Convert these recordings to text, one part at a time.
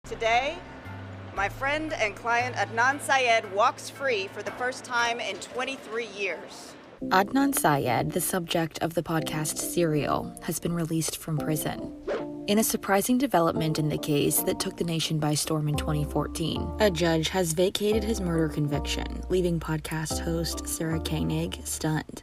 Today, my friend and client Adnan Syed walks free for the first time in 23 years. Adnan Syed, the subject of the podcast Serial, has been released from prison. In a surprising development in the case that took the nation by storm in 2014, a judge has vacated his murder conviction, leaving podcast host Sarah Koenig stunned.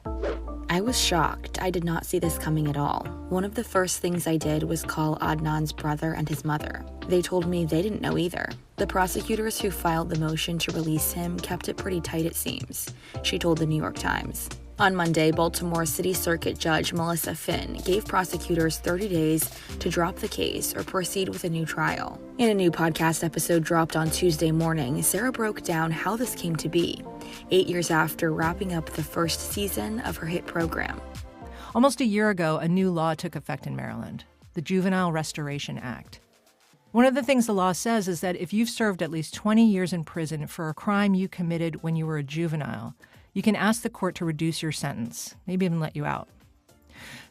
I was shocked. I did not see this coming at all. One of the first things I did was call Adnan's brother and his mother. They told me they didn't know either. The prosecutors who filed the motion to release him kept it pretty tight, it seems, she told the New York Times. On Monday, Baltimore City Circuit Judge Melissa Finn gave prosecutors 30 days to drop the case or proceed with a new trial. In a new podcast episode dropped on Tuesday morning, Sarah broke down how this came to be, 8 years after wrapping up the first season of her hit program. Almost a year ago, a new law took effect in Maryland, the Juvenile Restoration Act. One of the things the law says is that if you've served at least 20 years in prison for a crime you committed when you were a juvenile, you can ask the court to reduce your sentence, maybe even let you out.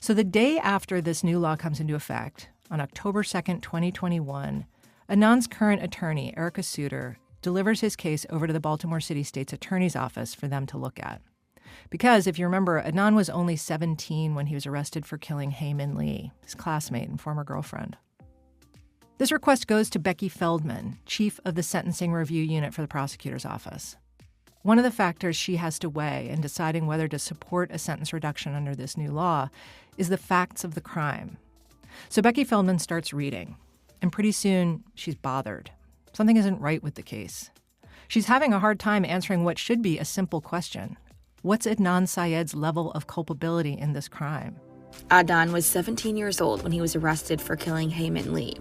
So the day after this new law comes into effect, on October 2nd, 2021, Adnan's current attorney, Erica Suter, delivers his case over to the Baltimore City State's Attorney's Office for them to look at. Because, if you remember, Adnan was only 17 when he was arrested for killing Hae-Min Lee, his classmate and former girlfriend. This request goes to Becky Feldman, chief of the Sentencing Review Unit for the prosecutor's office. One of the factors she has to weigh in deciding whether to support a sentence reduction under this new law is the facts of the crime. So Becky Feldman starts reading, and pretty soon she's bothered. Something isn't right with the case. She's having a hard time answering what should be a simple question. What's Adnan Syed's level of culpability in this crime? Adnan was 17 years old when he was arrested for killing Hae-Min Lee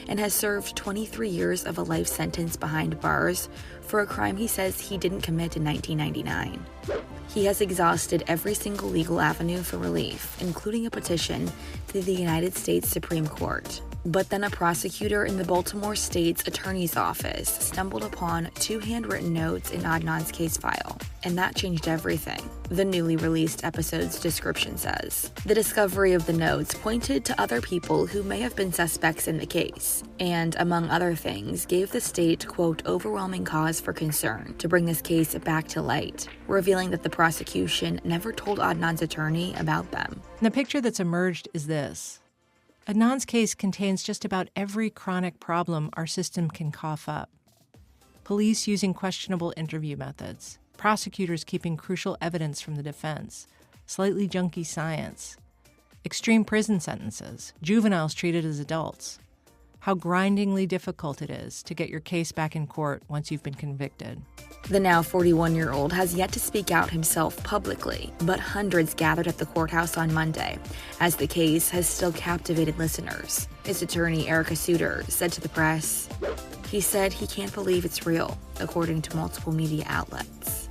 and has served 23 years of a life sentence behind bars for a crime he says he didn't commit in 1999. He has exhausted every single legal avenue for relief, including a petition to the United States Supreme Court. But then a prosecutor in the Baltimore State's Attorney's Office stumbled upon 2 handwritten notes in Adnan's case file, and that changed everything, the newly released episode's description says. The discovery of the notes pointed to other people who may have been suspects in the case, and, among other things, gave the state, quote, overwhelming cause for concern to bring this case back to light, revealing that the prosecution never told Adnan's attorney about them. And the picture that's emerged is this. Adnan's case contains just about every chronic problem our system can cough up. Police using questionable interview methods, prosecutors keeping crucial evidence from the defense, slightly junky science, extreme prison sentences, juveniles treated as adults, how grindingly difficult it is to get your case back in court once you've been convicted. The now 41-year-old has yet to speak out himself publicly, but hundreds gathered at the courthouse on Monday, as the case has still captivated listeners. His attorney, Erica Suter, said to the press, he said he can't believe it's real, according to multiple media outlets.